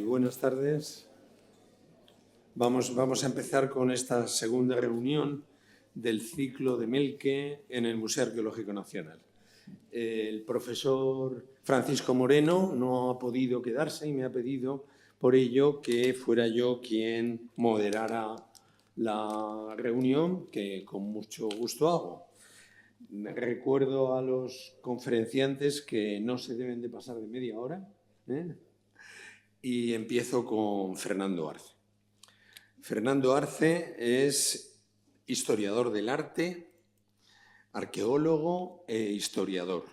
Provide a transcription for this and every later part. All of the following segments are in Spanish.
Buenas tardes. Vamos a empezar con esta segunda reunión del ciclo de Melque en el Museo Arqueológico Nacional. El profesor Francisco Moreno no ha podido quedarse y me ha pedido por ello que fuera yo quien moderara la reunión, que con mucho gusto hago. Recuerdo a los conferenciantes que no se deben de pasar de media hora, y empiezo con Fernando Arce. Fernando Arce es historiador del arte, arqueólogo e historiador.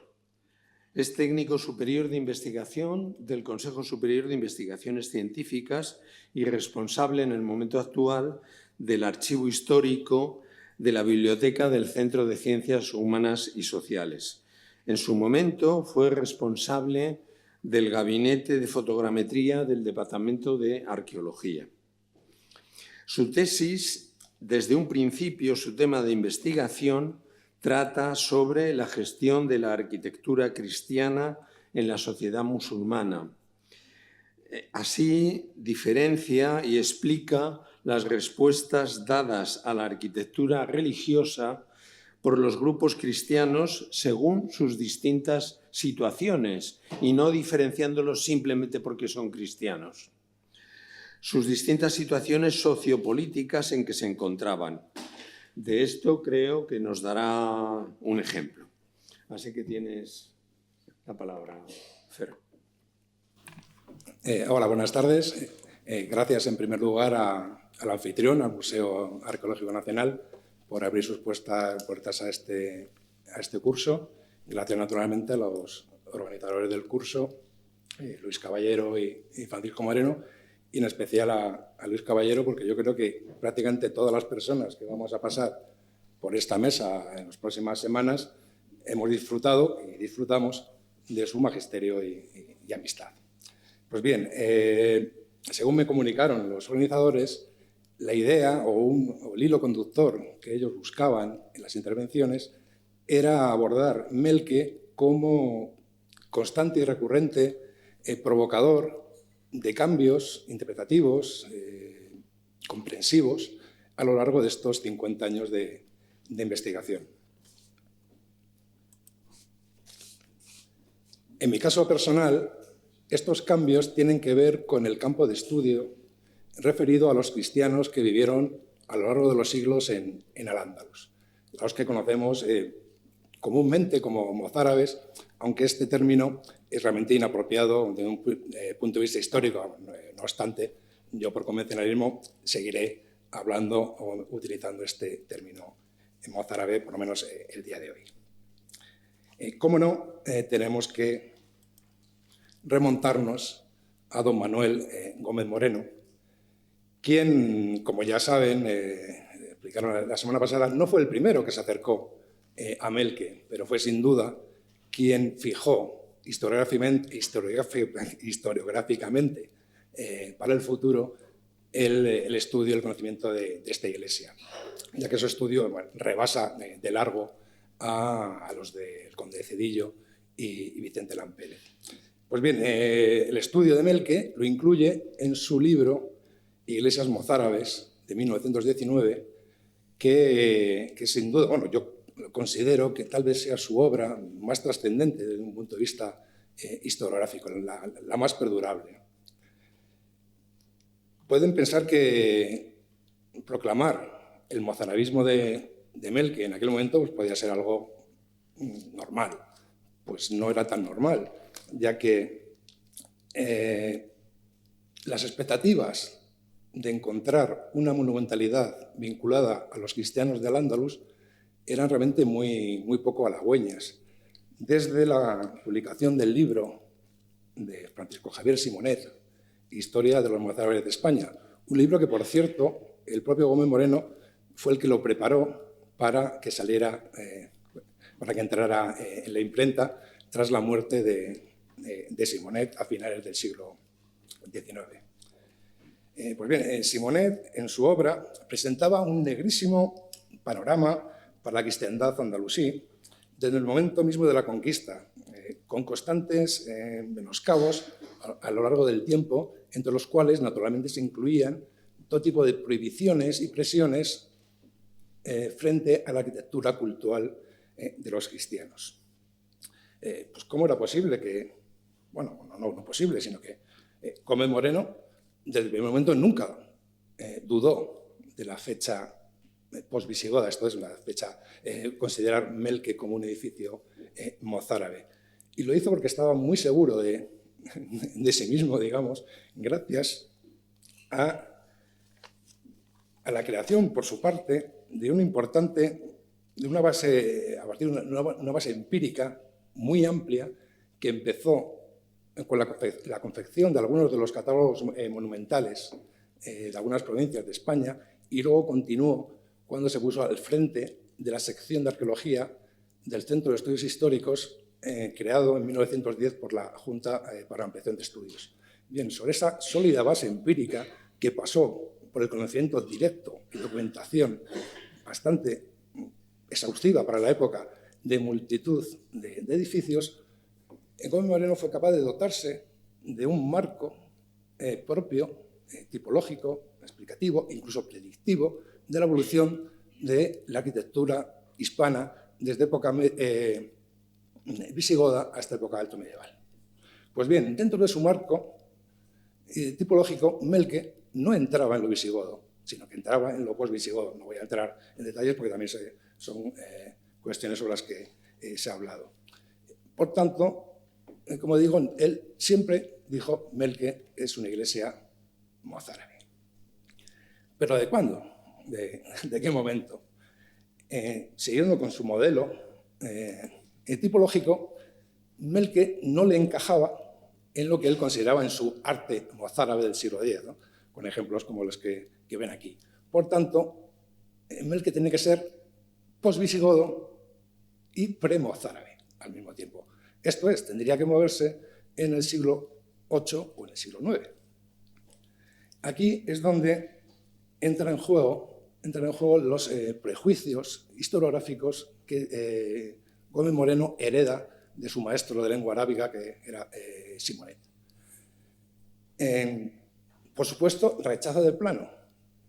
Es técnico superior de investigación del Consejo Superior de Investigaciones Científicas y responsable en el momento actual del Archivo Histórico de la Biblioteca del Centro de Ciencias Humanas y Sociales. En su momento fue responsable del Gabinete de Fotogrametría del Departamento de Arqueología. Su tesis, desde un principio, su tema de investigación, trata sobre la gestión de la arquitectura cristiana en la sociedad musulmana. Así, diferencia y explica las respuestas dadas a la arquitectura religiosa por los grupos cristianos según sus distintas situaciones y no diferenciándolos simplemente porque son cristianos. Sus distintas situaciones sociopolíticas en que se encontraban. De esto creo que nos dará un ejemplo. Así que tienes la palabra, Fer. Hola, buenas tardes. Gracias en primer lugar al anfitrión, al Museo Arqueológico Nacional, por abrir sus puertas a este curso. Y gracias naturalmente a los organizadores del curso, Luis Caballero y Francisco Moreno, y en especial a Luis Caballero, porque yo creo que prácticamente todas las personas que vamos a pasar por esta mesa en las próximas semanas hemos disfrutado y disfrutamos de su magisterio y amistad. Pues bien, según me comunicaron los organizadores, la idea o el hilo conductor que ellos buscaban en las intervenciones era abordar Melque como constante y recurrente provocador de cambios interpretativos, comprensivos, a lo largo de estos 50 años de investigación. En mi caso personal, estos cambios tienen que ver con el campo de estudio referido a los cristianos que vivieron a lo largo de los siglos en Al-Ándalus, los que conocemos comúnmente como mozárabes, aunque este término es realmente inapropiado desde un punto de vista histórico. No obstante, yo por convencionalismo seguiré hablando o utilizando este término mozárabe, por lo menos el día de hoy. Cómo no, tenemos que remontarnos a don Manuel Gómez Moreno, quien, como ya saben, explicaron la semana pasada, no fue el primero que se acercó a Melque, pero fue sin duda quien fijó historiográficamente para el futuro el estudio y el conocimiento de esta iglesia, ya que su estudio rebasa de largo a los del conde de Cedillo y Vicente Lampérez. Pues bien, el estudio de Melque lo incluye en su libro Iglesias mozárabes, de 1919, que sin duda, bueno, yo considero que tal vez sea su obra más trascendente desde un punto de vista historiográfico, la más perdurable. Pueden pensar que proclamar el mozarabismo de Melque en aquel momento pues, podía ser algo normal. Pues no era tan normal, ya que las expectativas de encontrar una monumentalidad vinculada a los cristianos de Al-Ándalus eran realmente muy poco halagüeñas. Desde la publicación del libro de Francisco Javier Simonet, Historia de los mozárabes de España, un libro que, por cierto, el propio Gómez Moreno fue el que lo preparó para que saliera, para que entrara en la imprenta tras la muerte de Simonet a finales del siglo XIX. Pues bien, Simonet, en su obra, presentaba un negrísimo panorama para la cristiandad andalusí desde el momento mismo de la conquista, con constantes menoscabos a lo largo del tiempo entre los cuales naturalmente se incluían todo tipo de prohibiciones y presiones frente a la arquitectura cultural de los cristianos. Pues ¿cómo era posible que, bueno, no posible, sino que Gómez Moreno desde el primer momento nunca dudó de la fecha postvisigoda, esto es la fecha, considerar Melque como un edificio mozárabe. Y lo hizo porque estaba muy seguro de sí mismo, digamos, gracias a la creación, por su parte, de una base, a partir de una base empírica muy amplia que empezó con la confección de algunos de los catálogos monumentales de algunas provincias de España y luego continuó cuando se puso al frente de la sección de arqueología del Centro de Estudios Históricos creado en 1910 por la Junta para la Ampliación de Estudios. Bien, sobre esa sólida base empírica que pasó por el conocimiento directo y documentación bastante exhaustiva para la época de multitud de edificios, Gómez Moreno fue capaz de dotarse de un marco propio, tipológico, explicativo, incluso predictivo, de la evolución de la arquitectura hispana desde época visigoda hasta época alto medieval. Pues bien, dentro de su marco tipológico, Melque no entraba en lo visigodo, sino que entraba en lo posvisigodo. No voy a entrar en detalles porque también son cuestiones sobre las que se ha hablado. Por tanto, como digo, él siempre dijo Melque es una iglesia mozárabe. ¿Pero de cuándo? ¿De qué momento? Siguiendo con su modelo tipológico, Melque no le encajaba en lo que él consideraba en su arte mozárabe del siglo X, ¿no? Con ejemplos como los que ven aquí. Por tanto, Melque tiene que ser posvisigodo y premozárabe al mismo tiempo. Esto es, tendría que moverse en el siglo VIII o en el siglo IX. Aquí es donde entran en juego los prejuicios historiográficos que Gómez Moreno hereda de su maestro de lengua arábiga, que era Simonet. Por supuesto, rechaza de plano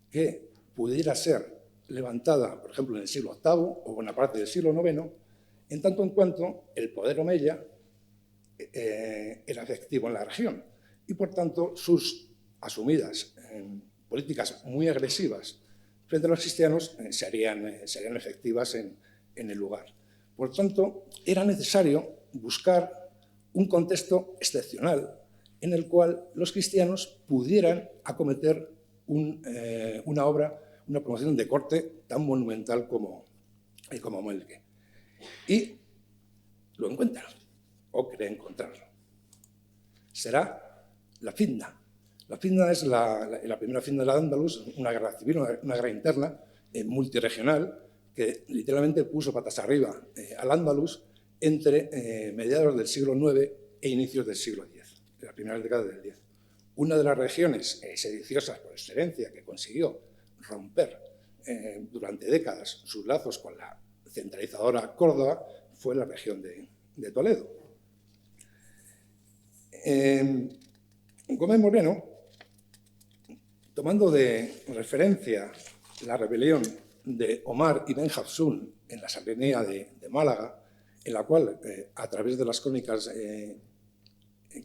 que pudiera ser levantada, por ejemplo, en el siglo VIII o buena parte del siglo IX, en tanto en cuanto el poder omeya era efectivo en la región y, por tanto, sus asumidas políticas muy agresivas frente a los cristianos serían efectivas en el lugar. Por tanto, era necesario buscar un contexto excepcional en el cual los cristianos pudieran acometer una obra, una promoción de corte tan monumental como Melque. Y lo encuentran, o cree encontrarlo. Será la Fitna. La Fitna es la primera Fitna de Al-Ándalus, una guerra civil, una guerra interna multirregional que literalmente puso patas arriba al-Ándalus entre mediados del siglo IX e inicios del siglo X, de la primera década del X. Una de las regiones sediciosas por excelencia que consiguió romper durante décadas sus lazos con la centralizadora Córdoba fue la región de Toledo. Gómez Moreno, tomando de referencia la rebelión de Omar ibn Hafsun en la Serranía de Málaga, en la cual, a través de las crónicas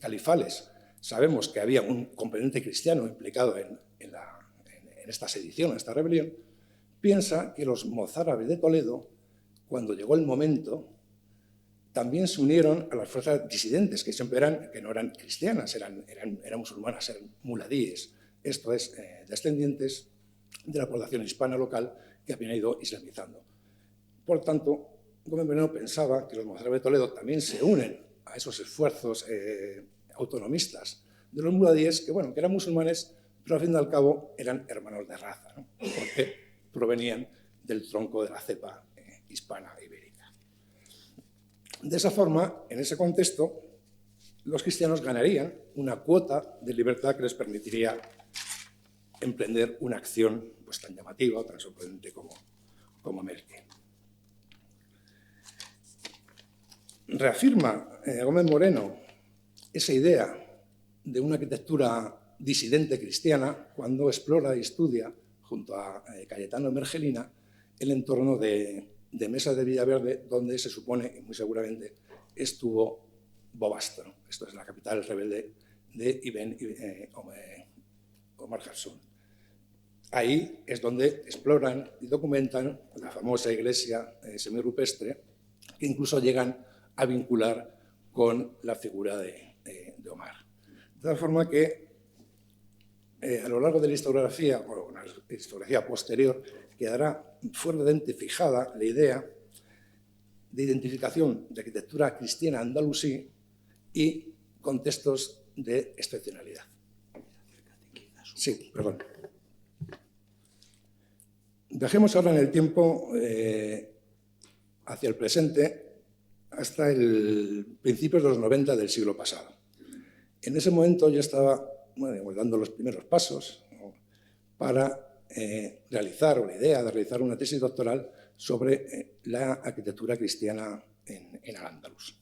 califales, sabemos que había un componente cristiano implicado en esta sedición, en esta rebelión, piensa que los mozárabes de Toledo, cuando llegó el momento, también se unieron a las fuerzas disidentes, que no eran cristianas, eran musulmanas, eran muladíes, esto es, descendientes de la población hispana local que habían ido islamizando. Por tanto, Gómez Moreno pensaba que los mozárabes de Toledo también se unen a esos esfuerzos autonomistas de los muladíes, que eran musulmanes, pero al fin y al cabo eran hermanos de raza, ¿no? Porque provenían del tronco de la cepa hispana ibérica. De esa forma, en ese contexto, los cristianos ganarían una cuota de libertad que les permitiría emprender una acción tan llamativa o tan sorprendente como Melque. Reafirma Gómez Moreno esa idea de una arquitectura disidente cristiana cuando explora y estudia, junto a Cayetano Mergelina, el entorno de Mesa de Villaverde, donde se supone, y muy seguramente, estuvo Bobastro. Esto es la capital rebelde de Ibn Omar Jasún. Ahí es donde exploran y documentan la famosa iglesia semirrupestre, que incluso llegan a vincular con la figura de Omar. De tal forma que a lo largo de la historiografía, o la historiografía posterior, quedará fuertemente fijada la idea de identificación de arquitectura cristiana andalusí y contextos de excepcionalidad. Sí, perdón. Viajemos ahora en el tiempo hacia el presente hasta principios de los 90 del siglo pasado. En ese momento yo estaba dando los primeros pasos, ¿no?, para realizar, o la idea de realizar una tesis doctoral sobre la arquitectura cristiana en Al-Ándalus.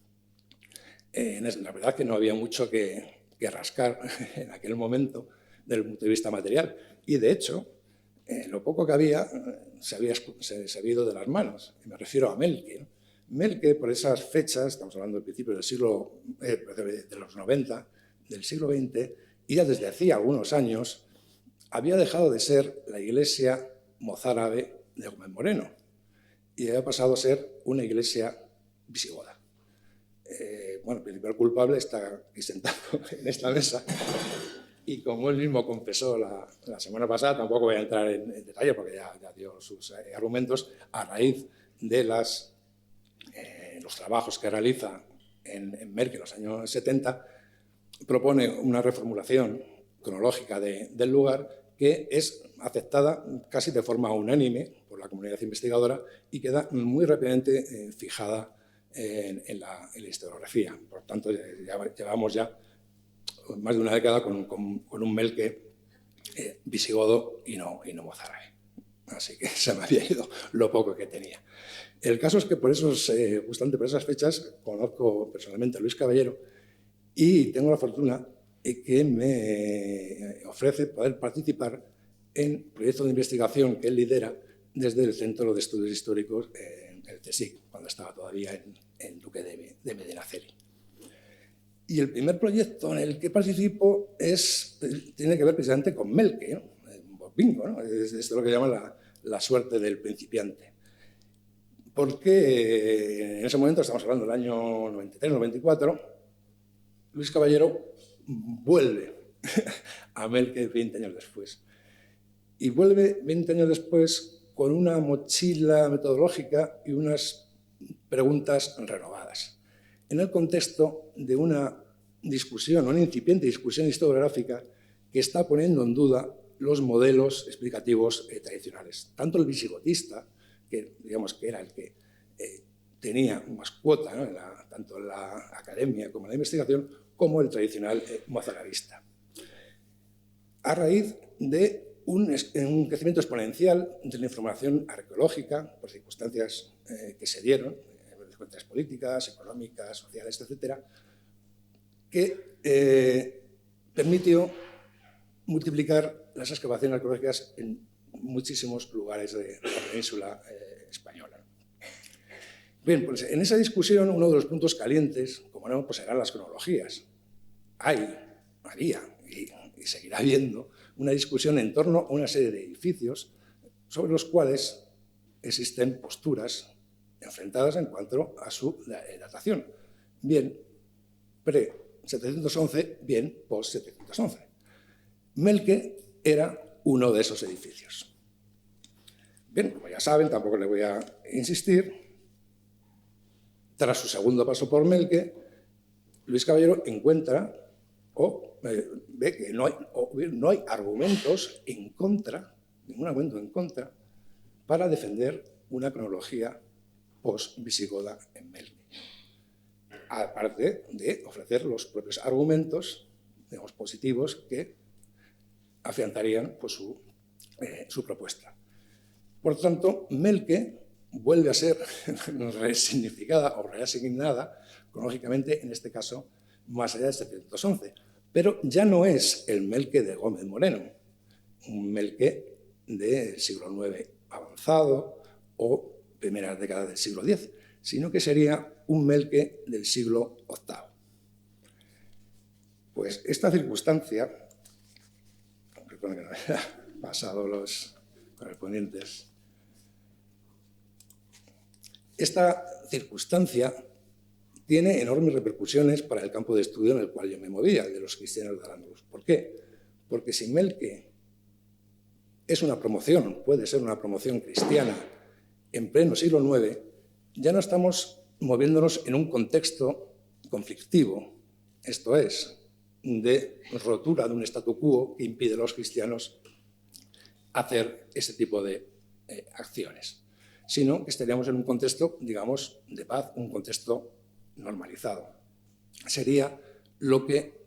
La verdad que no había mucho que rascar en aquel momento desde el punto de vista material, y de hecho, lo poco que había se había ido de las manos. Me refiero a Mielke, ¿no? Mielke, por esas fechas, estamos hablando del principio de los 90, del siglo XX, y ya desde hacía algunos años, había dejado de ser la iglesia mozárabe de Gómez Moreno y había pasado a ser una iglesia visigoda. Bueno, el principal culpable está aquí sentado en esta mesa, y como él mismo confesó la semana pasada, tampoco voy a entrar en detalle porque ya dio sus argumentos, a raíz de los trabajos que realiza en Merck en los años 70, propone una reformulación cronológica del lugar que es aceptada casi de forma unánime por la comunidad investigadora y queda muy rápidamente fijada en la historiografía. Por tanto, llevamos ya más de una década con un Mielke visigodo y no mozárabe. Así que se me había ido lo poco que tenía. El caso es que justamente por esas fechas conozco personalmente a Luis Caballero y tengo la fortuna que me ofrece poder participar en proyectos de investigación que él lidera desde el Centro de Estudios Históricos, el CSIC, cuando estaba todavía en Duque de Medinaceli. Y el primer proyecto en el que participo tiene que ver precisamente con Mielke, ¿no? Bingo, ¿no? Es lo que llaman la suerte del principiante. Porque en ese momento, estamos hablando del año 93-94, Luis Caballero vuelve a Mielke 20 años después. Y vuelve 20 años después con una mochila metodológica y unas preguntas renovadas, en el contexto de una discusión, una incipiente discusión historiográfica que está poniendo en duda los modelos explicativos tradicionales. Tanto el visigotista, que digamos que era el que tenía más cuota, ¿no?, tanto en la academia como en la investigación, como el tradicional mozarabista. A raíz de un crecimiento exponencial de la información arqueológica, por circunstancias que se dieron, circunstancias políticas, económicas, sociales, etcétera, que permitió multiplicar las excavaciones arqueológicas en muchísimos lugares de la península española. Bien, pues en esa discusión uno de los puntos calientes, como no, pues eran las cronologías. Había y seguirá habiendo una discusión en torno a una serie de edificios sobre los cuales existen posturas enfrentadas en cuanto a su datación. Bien pre-711, bien post-711. Mielke era uno de esos edificios. Bien, como ya saben, tampoco le voy a insistir, tras su segundo paso por Mielke, Luis Caballero encuentra ve que no hay argumentos en contra, ningún argumento en contra, para defender una cronología post-visigoda en Mielke. Aparte de ofrecer los propios argumentos, digamos, positivos que afianzarían pues, su propuesta. Por tanto, Mielke vuelve a ser resignificada o reasignada cronológicamente, en este caso, más allá de 711, Pero ya no es el Melque de Gómez Moreno, un Melque del siglo IX avanzado o primeras décadas del siglo X, sino que sería un Melque del siglo VIII. Pues esta circunstancia, recuerdo que no había pasado los correspondientes, esta circunstancia tiene enormes repercusiones para el campo de estudio en el cual yo me movía, el de los cristianos de Al-Ándalus. ¿Por qué? Porque si Melque es una promoción, puede ser una promoción cristiana en pleno siglo IX, ya no estamos moviéndonos en un contexto conflictivo, esto es, de rotura de un statu quo que impide a los cristianos hacer ese tipo de acciones, sino que estaríamos en un contexto, digamos, de paz, un contexto normalizado. Sería lo que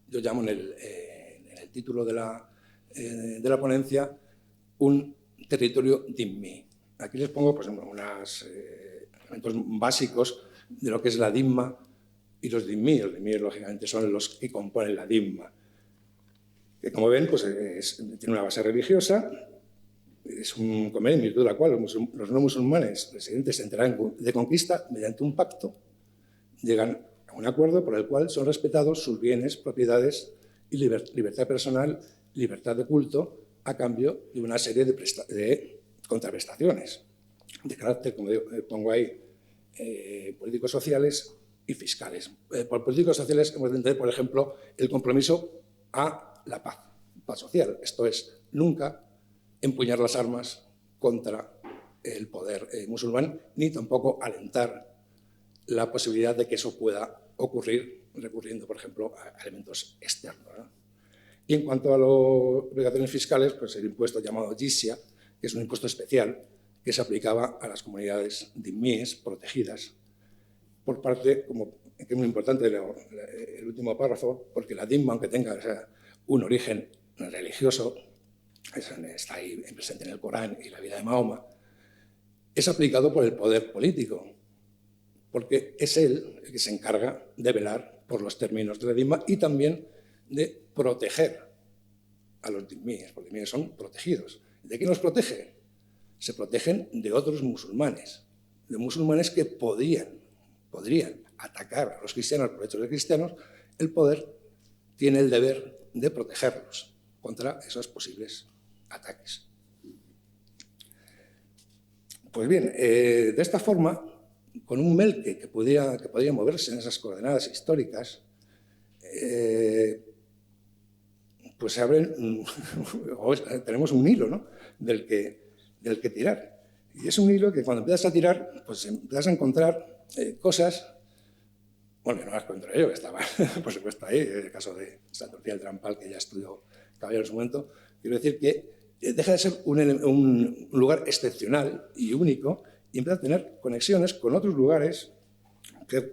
yo llamo en el título de la ponencia un territorio dhimmi. Aquí les pongo, por ejemplo, unos elementos básicos de lo que es la dhimma y los dhimmi. Los dhimmi, lógicamente, son los que componen la dhimma, que, como ven, pues tiene una base religiosa. Es un convenio en virtud de la cual los no musulmanes residentes se enterarán de conquista mediante un pacto, llegan a un acuerdo por el cual son respetados sus bienes, propiedades y libertad personal, libertad de culto, a cambio de una serie de contraprestaciones de carácter, como digo, pongo ahí, políticos sociales y fiscales. Por políticos sociales hemos de entender, por ejemplo, el compromiso a la paz social. Esto es, nunca empuñar las armas contra el poder musulmán, ni tampoco alentar la posibilidad de que eso pueda ocurrir recurriendo, por ejemplo, a elementos externos, ¿no? Y en cuanto a las obligaciones fiscales, pues el impuesto llamado jizya, que es un impuesto especial que se aplicaba a las comunidades dhimmíes protegidas por parte, como que es muy importante el último párrafo, porque la dhimma, aunque tenga un origen religioso, está ahí presente en el Corán y la vida de Mahoma, es aplicado por el poder político, porque es él el que se encarga de velar por los términos de la dhimma y también de proteger a los dhimmíes, porque los dhimmíes son protegidos. ¿De quién los protege? Se protegen de otros musulmanes, de musulmanes que podrían atacar a los cristianos por hechos de cristianos. El poder tiene el deber de protegerlos contra esos posibles ataques. Pues bien, de esta forma, con un Melque que podía moverse en esas coordenadas históricas, pues se abren, tenemos un hilo, ¿no?, del que tirar. Y es un hilo que cuando empiezas a tirar, pues empiezas a encontrar cosas, bueno, no las encuentro yo, que estaba, por supuesto, ahí, el caso de Santa Lucía del Trampal, que ya estudió Caballero en su momento. Quiero decir que deja de ser un lugar excepcional y único y empieza a tener conexiones con otros lugares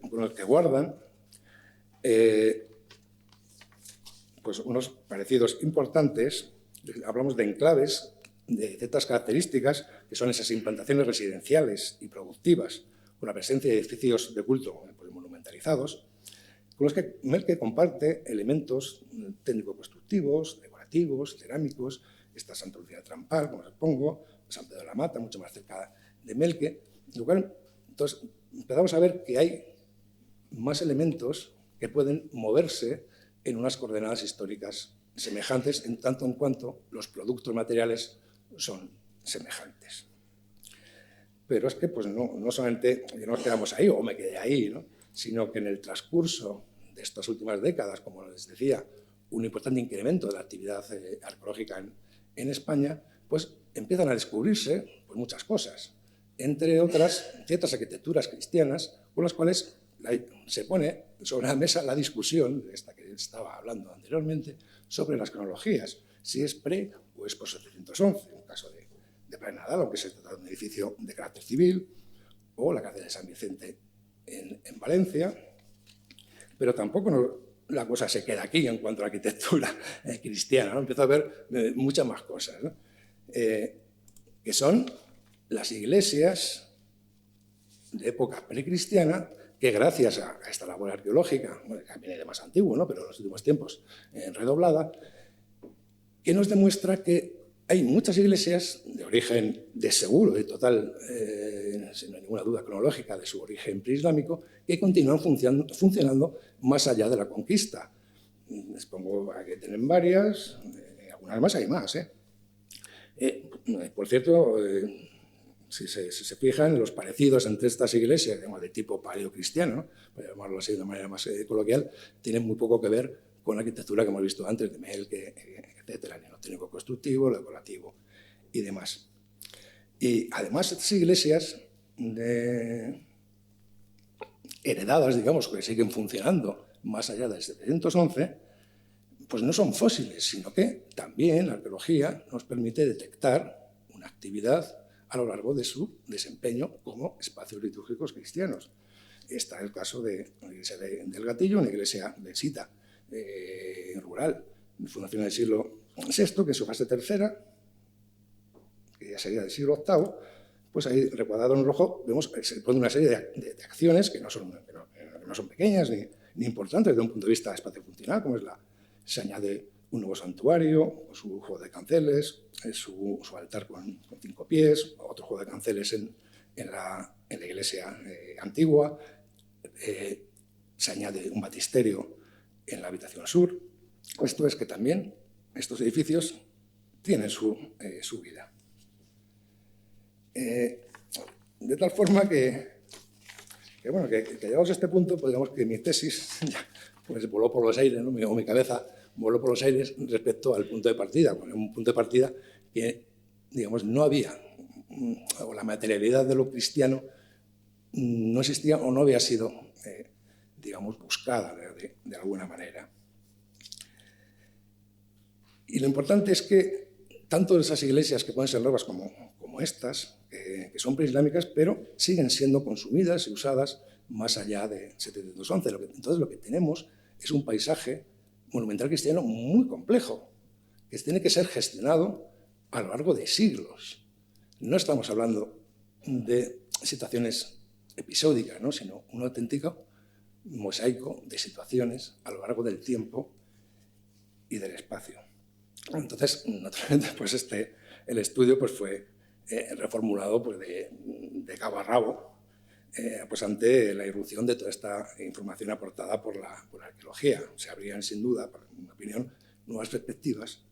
con los que guardan pues unos parecidos importantes. Hablamos de enclaves de ciertas características que son esas implantaciones residenciales y productivas, con la presencia de edificios de culto pues, monumentalizados, con los que Melque comparte elementos técnico-constructivos, decorativos, cerámicos. Está Santa Lucía del Trampal, como os pongo, San Pedro de la Mata, mucho más cerca de Melque. Entonces, empezamos a ver que hay más elementos que pueden moverse en unas coordenadas históricas semejantes, en tanto en cuanto los productos materiales son semejantes. Pero es que pues no solamente nos quedamos ahí, o me quedé ahí, ¿no?, sino que en el transcurso de estas últimas décadas, como les decía, un importante incremento de la actividad arqueológica en España, pues empiezan a descubrirse pues, muchas cosas, entre otras ciertas arquitecturas cristianas con las cuales se pone sobre la mesa la discusión, esta que estaba hablando anteriormente, sobre las cronologías, si es pre o es post 711, en el caso de Playa Nadal, aunque se trata de un edificio de carácter civil, o la cárcel de San Vicente en Valencia, pero tampoco la cosa se queda aquí en cuanto a la arquitectura cristiana, ¿no? Empiezo a ver muchas más cosas, ¿no?, que son las iglesias de época precristiana que gracias a esta labor arqueológica, bueno, que viene de más antiguo, ¿no?, pero en los últimos tiempos redoblada, que nos demuestra que hay muchas iglesias de origen de seguro y total, sin ninguna duda cronológica, de su origen preislámico, que continúan funcionando más allá de la conquista. Les pongo a que tienen varias, algunas más hay más. Por cierto, si se fijan, los parecidos entre estas iglesias, digamos, de tipo paleocristiano, ¿no?, para llamarlo así de una manera más coloquial, tienen muy poco que ver con la arquitectura que hemos visto antes, de Melke, etcétera, ni lo técnico constructivo, lo decorativo y demás. Y además estas iglesias heredadas, digamos, que siguen funcionando más allá del 711, pues no son fósiles, sino que también la arqueología nos permite detectar una actividad a lo largo de su desempeño como espacios litúrgicos cristianos. Está el caso de la iglesia del Gatillo, una iglesia de Sita, rural, de fundación del siglo VI, que en su fase tercera, que ya sería del siglo VIII, pues ahí recuadrado en rojo vemos que se pone una serie de acciones que no son pequeñas ni importantes desde un punto de vista espaciofuncional, como es se añade un nuevo santuario, su juego de canceles, su altar con 5 pies, otro juego de canceles en la iglesia antigua, se añade un baptisterio en la habitación sur. Esto es que también estos edificios tienen su vida. De tal forma que llegados a este punto, pues digamos que mi tesis pues voló por los aires, ¿no?, o mi cabeza voló por los aires respecto al punto de partida. Bueno, un punto de partida que, digamos, no había, o la materialidad de lo cristiano no existía o no había sido, digamos, buscada de alguna manera. Y lo importante es que tanto esas iglesias que pueden ser nuevas como estas, que son preislámicas, pero siguen siendo consumidas y usadas más allá de 711. Entonces lo que tenemos es un paisaje monumental cristiano muy complejo, que tiene que ser gestionado a lo largo de siglos. No estamos hablando de situaciones episódicas, ¿no?, sino un auténtico mosaico de situaciones a lo largo del tiempo y del espacio. Entonces, naturalmente, pues el estudio pues fue reformulado pues de cabo a rabo, pues ante la irrupción de toda esta información aportada por la arqueología. Se abrían, sin duda, en mi opinión, nuevas perspectivas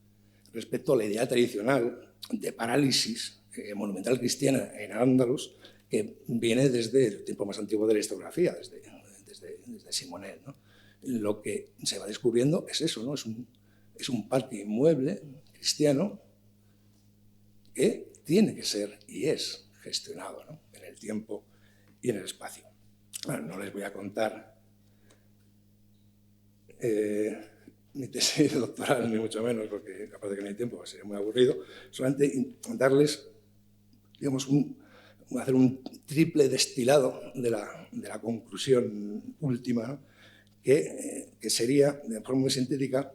respecto a la idea tradicional de parálisis monumental cristiana en Al-Ándalus, que viene desde el tiempo más antiguo de la historiografía, desde Simonet, ¿no? Lo que se va descubriendo es eso, ¿no? Es un parque inmueble cristiano que tiene que ser y es gestionado, ¿no?, en el tiempo y en el espacio. Bueno, no les voy a contar mi tesis doctoral, ni mucho menos, porque aparte que no hay tiempo, pues sería muy aburrido. Solamente darles, digamos, hacer un triple destilado de la conclusión última, ¿no?, que sería, de forma muy sintética,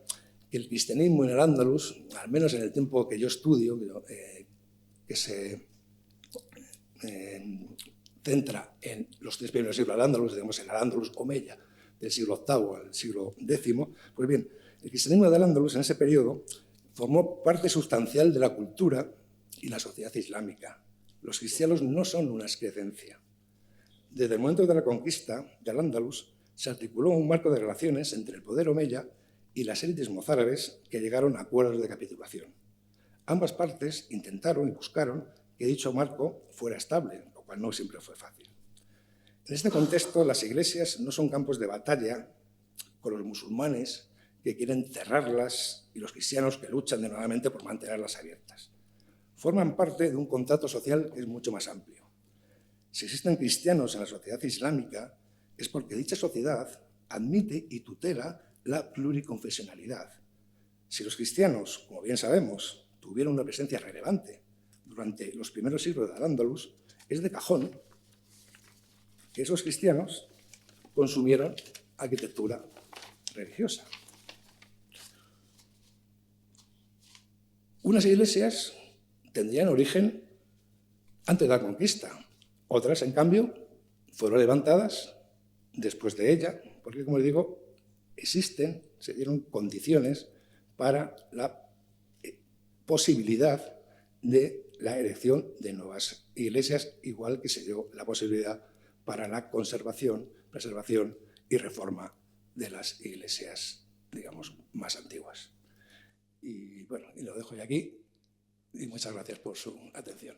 que el cristianismo en el Al-Ándalus, al menos en el tiempo que yo estudio, que se centra en los 3 primeros siglos del Al-Ándalus, digamos el Al-Ándalus omeya, del siglo VIII al siglo X, pues bien, el cristianismo del Al-Ándalus en ese periodo formó parte sustancial de la cultura y la sociedad islámica. Los cristianos no son una excrecencia. Desde el momento de la conquista de Al-Ándalus se articuló un marco de relaciones entre el poder omeya y las élites mozárabes que llegaron a acuerdos de capitulación. Ambas partes intentaron y buscaron que dicho marco fuera estable, lo cual no siempre fue fácil. En este contexto, las iglesias no son campos de batalla con los musulmanes que quieren cerrarlas y los cristianos que luchan denodadamente por mantenerlas abiertas. Forman parte de un contrato social que es mucho más amplio. Si existen cristianos en la sociedad islámica, es porque dicha sociedad admite y tutela la pluriconfesionalidad. Si los cristianos, como bien sabemos, tuvieron una presencia relevante durante los primeros siglos de Al-Ándalus, es de cajón que esos cristianos consumieron arquitectura religiosa. Unas iglesias tendrían origen antes de la conquista, otras, en cambio, fueron levantadas después de ella, porque, como les digo, se dieron condiciones para la posibilidad de la erección de nuevas iglesias, igual que se dio la posibilidad para la conservación, preservación y reforma de las iglesias, digamos, más antiguas. Y bueno, y lo dejo ya aquí, y muchas gracias por su atención.